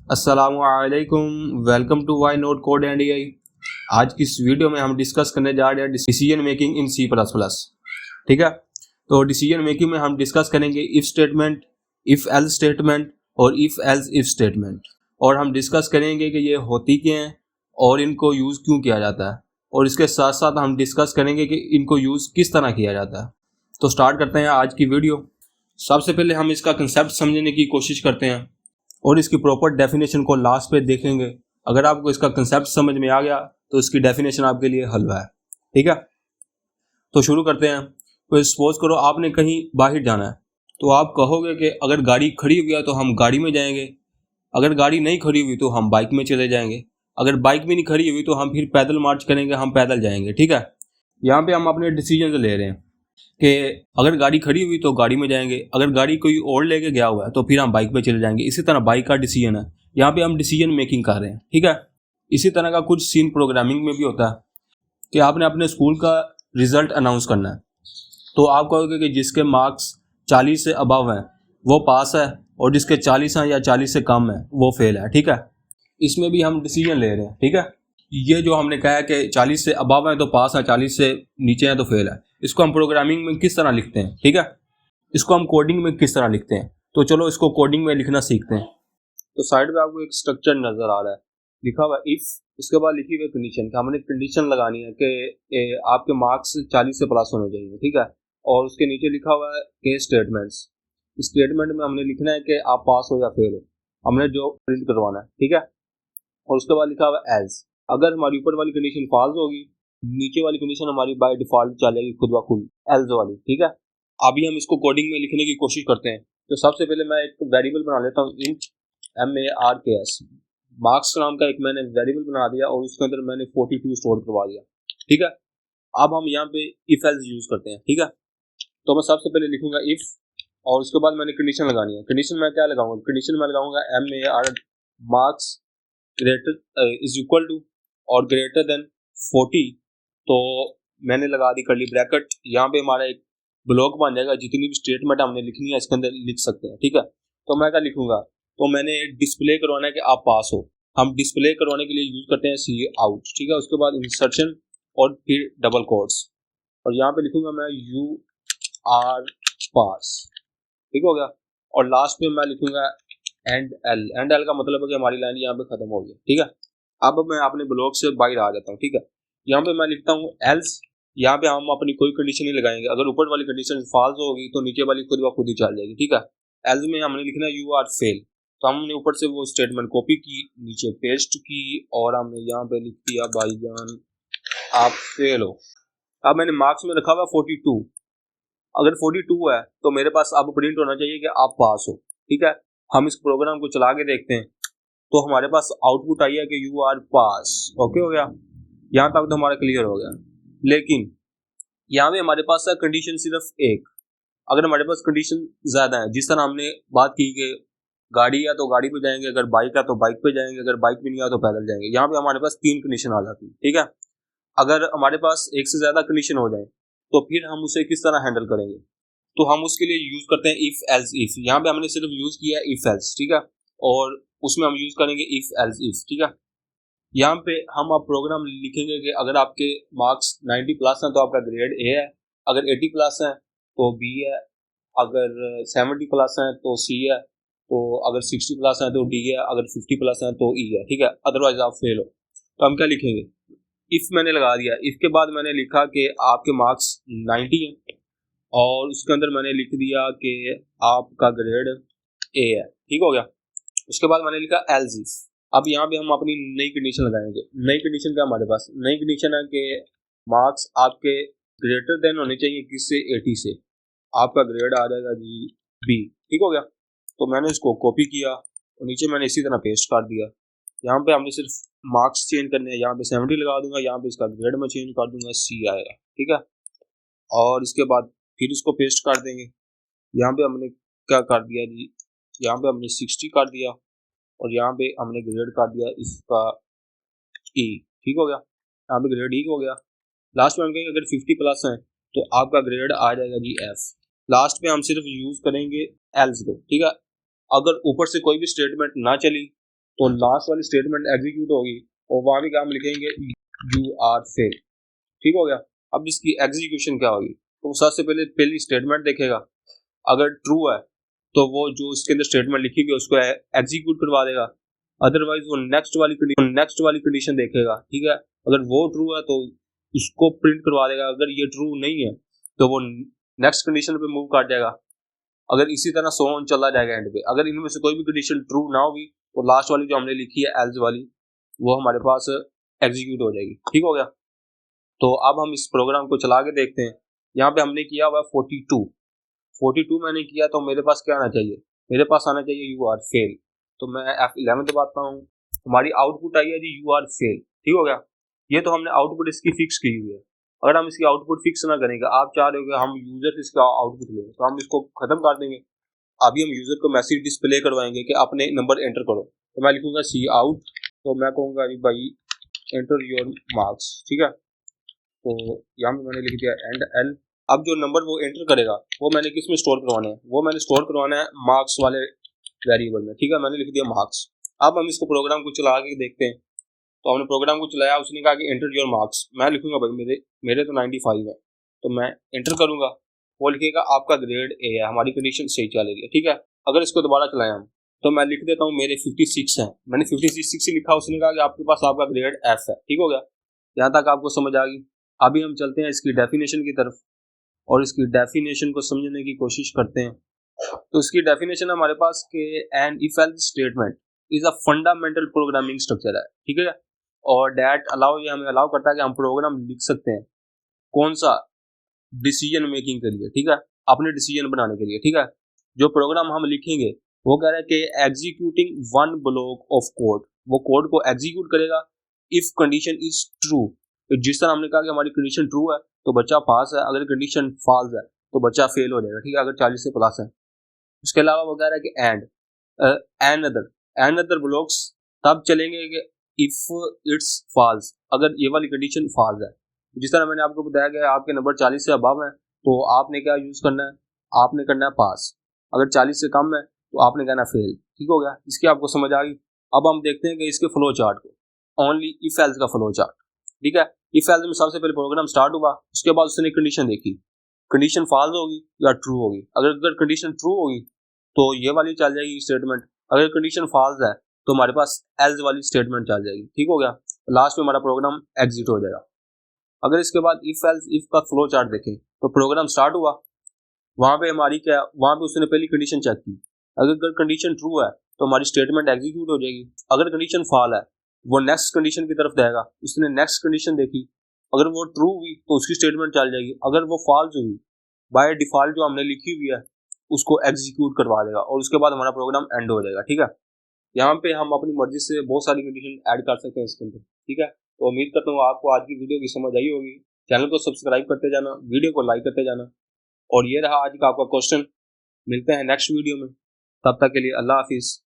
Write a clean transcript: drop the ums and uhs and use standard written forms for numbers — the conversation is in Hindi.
अस्सलामुअलैकुम, welcome to why not code and AI. आज की इस वीडियो में हम डिस्कस करने जा रहे हैं decision making in C plus plus. ठीक है, तो डिसीजन मेकिंग में हम डिस्कस करेंगे if statement, if else statement और इफ एल्स इफ स्टेटमेंट। और हम डिस्कस करेंगे कि ये होती क्या हैं और इनको यूज़ क्यों किया जाता है, और इसके साथ साथ हम डिस्कस करेंगे कि इनको यूज़ किस तरह किया जाता है। तो स्टार्ट करते हैं आज की वीडियो। सबसे पहले हम इसका कंसेप्ट समझने की कोशिश करते हैं और इसकी प्रॉपर डेफिनेशन को लास्ट पे देखेंगे। अगर आपको इसका कंसेप्ट समझ में आ गया तो इसकी डेफिनेशन आपके लिए हलवा है। ठीक है, तो शुरू करते हैं। तो सपोज करो आपने कहीं बाहर जाना है, तो आप कहोगे कि अगर गाड़ी खड़ी हुई है तो हम गाड़ी में जाएंगे, अगर गाड़ी नहीं खड़ी हुई तो हम बाइक में चले जाएंगे, अगर बाइक भी नहीं खड़ी हुई तो हम फिर पैदल मार्च करेंगे, हम पैदल जाएंगे। ठीक है, यहाँ पे हम अपने डिसीजन ले रहे हैं कि अगर गाड़ी खड़ी हुई तो गाड़ी में जाएंगे, अगर गाड़ी कोई और लेके गया हुआ है तो फिर हम बाइक पे चले जाएंगे। इसी तरह बाइक का डिसीजन है, यहाँ पे हम डिसीजन मेकिंग कर रहे हैं। ठीक है, इसी तरह का कुछ सीन प्रोग्रामिंग में भी होता है कि आपने अपने स्कूल का रिजल्ट अनाउंस करना है, तो आप कहोगे कि जिसके मार्क्स 40 से अबव हैं वो पास है, और जिसके 40 हैं या 40 से कम है वो फेल है। ठीक है, इसमें भी हम डिसीजन ले रहे हैं। ठीक है, ये जो हमने कहा है कि 40 से अबव है तो पास है, 40 से नीचे है तो फेल है, इसको हम प्रोग्रामिंग में किस तरह लिखते हैं। ठीक है, इसको हम कोडिंग में किस तरह लिखते हैं, तो चलो इसको कोडिंग में लिखना सीखते हैं। तो साइड पे आपको एक स्ट्रक्चर नजर आ रहा है, लिखा हुआ इफ, उसके बाद लिखी हुई कंडीशन कि हमने कंडीशन लगानी है कि आपके मार्क्स 40 से प्लस होने चाहिए। ठीक है, और उसके नीचे लिखा हुआ है केस स्टेटमेंट्स। स्टेटमेंट में हमने लिखना है कि आप पास हो या फेल हो, हमने जो प्रिंट करवाना है। ठीक है, और उसके बाद लिखा हुआ एल्स, अगर हमारी ऊपर वाली कंडीशन फॉल्स होगी, नीचे वाली कंडीशन हमारी बाय डिफॉल्ट चलेगी खुद ब खुद, एल्स वाली। ठीक है, अभी हम इसको कोडिंग में लिखने की कोशिश करते हैं। तो सबसे पहले मैं एक वेरिएबल बना लेता हूँ, इंट MARKS, मार्क्स नाम का एक मैंने वेरिएबल बना दिया और उसके अंदर मैंने 42 स्टोर करवा दिया। ठीक है, अब हम यहाँ पे इफ एल्स यूज करते हैं। ठीक है, तो मैं सबसे पहले लिखूंगा इफ, और उसके बाद मैंने कंडीशन लगानी है। कंडीशन मैं क्या लगाऊंगा, कंडीशन मैं लगाऊंगा MAR marks greater is equal to और ग्रेटर देन 40। तो मैंने लगा दी करली ब्रैकेट, यहाँ पे हमारा एक ब्लॉक बन जाएगा, जितनी भी स्टेटमेंट हमने लिखनी है इसके अंदर लिख सकते हैं। ठीक है, तो मैं क्या लिखूंगा, तो मैंने डिस्प्ले करवाना है कि आप पास हो, हम डिस्प्ले करवाने के लिए यूज करते हैं सी आउट। ठीक है, उसके बाद इंसर्शन और फिर डबल कोट्स, और यहाँ पे लिखूंगा मैं यू आर पास। ठीक हो गया, और लास्ट में मैं लिखूंगा एंड एल का मतलब है कि हमारी लाइन यहाँ पे खत्म हो गई। ठीक है, अब मैं अपने ब्लॉक से बाहर आ जाता हूँ। ठीक है, यहाँ पे मैं लिखता हूँ एल्स, यहाँ पे हम अपनी कोई कंडीशन नहीं लगाएंगे, अगर ऊपर वाली कंडीशन फॉल्स होगी तो नीचे वाली खुद ब खुद ही चल जाएगी। ठीक है, एल्स में हमने लिखना है यू आर फेल, तो हमने ऊपर से वो स्टेटमेंट कॉपी की, नीचे पेस्ट की, और हमने यहाँ पे लिख दिया भाईजान आप फेल हो। अब मैंने मार्क्स में रखा हुआ 42, अगर 42 है तो मेरे पास अब प्रिंट होना चाहिए कि आप पास हो। ठीक है, हम इस प्रोग्राम को चला के देखते हैं, तो हमारे पास आउटपुट आई है कि यू आर पास। ओके हो गया, यहाँ तक तो हमारा क्लियर हो गया। लेकिन यहाँ पे हमारे पास है कंडीशन सिर्फ एक, अगर हमारे पास कंडीशन ज्यादा है, जिस तरह हमने बात की कि गाड़ी है तो गाड़ी पे जाएंगे, अगर बाइक है तो बाइक पे जाएंगे, अगर बाइक भी नहीं है तो पैदल जाएंगे, यहाँ पे हमारे पास 3 कंडीशन आ जाती है। ठीक है, अगर हमारे पास एक से ज्यादा कंडीशन हो जाए तो फिर हम उसे किस तरह हैंडल करेंगे, तो हम उसके लिए यूज करते हैं इफ एल्स इफ। यहाँ पे हमने सिर्फ यूज किया है इफ एल्स। ठीक है, और उसमें हम यूज करेंगे इफ एल्स इफ। ठीक है, यहाँ पे हम अब प्रोग्राम लिखेंगे कि अगर आपके मार्क्स 90 प्लस हैं तो आपका ग्रेड ए है, अगर 80 प्लस हैं तो बी है, अगर 70 प्लस हैं तो सी है, तो अगर 60 प्लस हैं तो डी है, अगर 50 प्लस हैं तो ई है। ठीक है, अदरवाइज आप फेल हो। तो हम क्या लिखेंगे, इफ मैंने लगा दिया, इफ के बाद मैंने लिखा कि आपके मार्क्स 90 हैं, और उसके अंदर मैंने लिख दिया कि आपका ग्रेड ए है। ठीक हो गया, उसके बाद मैंने लिखा एल्स इफ। अब यहाँ पे हम अपनी नई कंडीशन लगाएंगे। नई कंडीशन क्या हमारे पास, नई कंडीशन है कि मार्क्स आपके ग्रेटर देन होने चाहिए किससे, 80 से, आपका ग्रेड आ जाएगा जी बी। ठीक हो गया, तो मैंने इसको कॉपी किया और नीचे मैंने इसी तरह पेस्ट कर दिया। यहाँ पे हमने सिर्फ मार्क्स चेंज करने हैं, यहाँ पे 70 लगा दूंगा, यहाँ पे इसका ग्रेड में चेंज कर दूंगा, सी आएगा। ठीक है, और इसके बाद फिर इसको पेस्ट कर देंगे। यहाँ पे हमने क्या कर दिया जी, यहाँ पे हमने 60 कर दिया, और यहाँ पे हमने ग्रेड कर दिया इसका ई। ठीक हो गया, यहाँ पे ग्रेड ई हो गया। लास्ट में हम कहेंगे अगर 50 प्लस है तो आपका ग्रेड आ जाएगा जी एफ। लास्ट में हम सिर्फ यूज करेंगे एल्स को। ठीक है, अगर ऊपर से कोई भी स्टेटमेंट ना चली तो लास्ट वाली स्टेटमेंट एग्जीक्यूट होगी और वहां भी क्या हम लिखेंगे यू आर फेल। ठीक हो गया। अब इसकी एग्जीक्यूशन क्या होगी, तो सबसे पहले पहली स्टेटमेंट देखेगा, अगर ट्रू है तो वो जो इसके अंदर स्टेटमेंट लिखी हुई है उसको एग्जीक्यूट करवा देगा, अदरवाइज वो नेक्स्ट वाली कंडीशन देखेगा। ठीक है, अगर वो ट्रू है तो उसको प्रिंट करवा देगा, अगर ये ट्रू नहीं है तो वो नेक्स्ट कंडीशन पे मूव कर जाएगा। अगर इसी तरह सो ऑन चला जाएगा एंड पे। अगर इनमें से कोई भी कंडीशन ट्रू ना होगी तो लास्ट वाली जो हमने लिखी है एल्स वाली वो हमारे पास एग्जीक्यूट हो जाएगी। ठीक हो गया। तो अब हम इस प्रोग्राम को चला के देखते हैं। यहाँ पे हमने किया हुआ 42 मैंने किया, तो मेरे पास क्या आना चाहिए, मेरे पास आना चाहिए यू आर फेल। तो मैं F11 दबाता हूँ, हमारी आउटपुट आई है जी यू आर फेल। ठीक हो गया। ये तो हमने आउटपुट इसकी फिक्स की हुई है। अगर हम इसकी आउटपुट फिक्स ना करेंगे, आप चाह रहे हो कि हम यूजर से इसका आउटपुट लेंगे, तो हम इसको खत्म कर देंगे। अभी हम यूजर को मैसेज डिस्प्ले करवाएंगे कि अपने नंबर एंटर करो। तो मैं लिखूंगा सी आउट, तो मैं कहूँगा अरे भाई एंटर योर मार्क्स। ठीक है, तो यहाँ पे मैंने लिख दिया एंड एल। अब जो नंबर वो एंटर करेगा वो मैंने किस में स्टोर करवाना है, वो मैंने स्टोर करवाना है मार्क्स वाले वेरिएबल में। ठीक है, मैंने लिख दिया मार्क्स। अब हम इसको प्रोग्राम को चला के देखते हैं। तो हमने प्रोग्राम को चलाया, उसने कहा कि एंटर योर मार्क्स। मैं लिखूंगा भाई मेरे तो 95 है, तो मैं एंटर करूंगा। वो लिखेगा आपका ग्रेड ए है, हमारी कंडीशन सही चल रही है। ठीक है, अगर इसको दोबारा चलाएं हम, तो मैं लिख देता हूँ मेरे 56 है, मैंने 56 ही लिखा, उसने कहा कि आपके पास आपका ग्रेड एफ है। ठीक हो गया, यहाँ तक आपको समझ आ गई। अभी हम चलते हैं इसकी डेफिनेशन की तरफ और इसकी डेफिनेशन को समझने की कोशिश करते हैं। तो इसकी डेफिनेशन हमारे पास के an if else statement is a fundamental programming structure है। ठीक है, और डैट अलाउ, ये हमें अलाउ करता है कि हम प्रोग्राम लिख सकते हैं। कौन सा, डिसीजन मेकिंग के लिए। ठीक है, अपने डिसीजन बनाने के लिए। ठीक है, जो प्रोग्राम हम लिखेंगे वो कह रहा है कि executing one block of code, वो कोड को एग्जीक्यूट करेगा इफ कंडीशन इज ट्रू। तो जिस तरह हमने कहा कि हमारी कंडीशन ट्रू है तो बच्चा पास है, अगर कंडीशन फॉल्स है तो बच्चा फेल हो जाएगा। ठीक है, अगर 40 से प्लस है। उसके अलावा वो कह रहा है कि एंड अदर ब्लॉक्स तब चलेंगे कि इफ इट्स फॉल्स, अगर ये वाली कंडीशन फॉल्स है। जिस तरह मैंने आपको बताया कि आपके नंबर 40 से अबव है तो आपने क्या यूज करना है, आपने करना है पास। अगर 40 से कम है तो आपने कहना फेल। ठीक हो गया, इसकी आपको समझ आ गई। अब हम देखते हैं कि इसके फ्लो चार्ट को, ओनली इफ एल्स का फ्लो चार्ट। ठीक है, इफ एल्स में सबसे पहले प्रोग्राम स्टार्ट हुआ, उसके बाद उसने कंडीशन देखी, कंडीशन फॉल्स होगी या ट्रू होगी। अगर कंडीशन ट्रू होगी तो ये वाली चल जाएगी स्टेटमेंट, अगर कंडीशन फॉल्स है तो हमारे पास एल्स वाली स्टेटमेंट चल जाएगी। ठीक हो गया, लास्ट में हमारा प्रोग्राम एग्जिट हो जाएगा। अगर इसके बाद इफ एल्स इफ का फ्लो चार्ट देखें तो प्रोग्राम स्टार्ट हुआ, वहां पे हमारी क्या, वहां पे उसने पहली कंडीशन चेक की, अगर कंडीशन ट्रू है तो हमारी स्टेटमेंट एग्जीक्यूट हो जाएगी। अगर कंडीशन फॉल है वो नेक्स्ट कंडीशन की तरफ जाएगा, उसने नेक्स्ट कंडीशन देखी, अगर वो ट्रू हुई तो उसकी स्टेटमेंट चल जाएगी, अगर वो फॉल्स हुई बाय डिफॉल्ट जो हमने लिखी हुई है उसको एग्जीक्यूट करवा देगा और उसके बाद हमारा प्रोग्राम एंड हो जाएगा। ठीक है, यहाँ पे हम अपनी मर्जी से बहुत सारी कंडीशन ऐड कर सकते हैं इसके अंदर। ठीक है, तो उम्मीद करता हूँ आपको आज की वीडियो की समझ आई होगी। चैनल को सब्सक्राइब करते जाना, वीडियो को लाइक करते जाना। और ये रहा आज का आपका क्वेश्चन। मिलते हैं नेक्स्ट वीडियो में, तब तक के लिए अल्लाह हाफिज।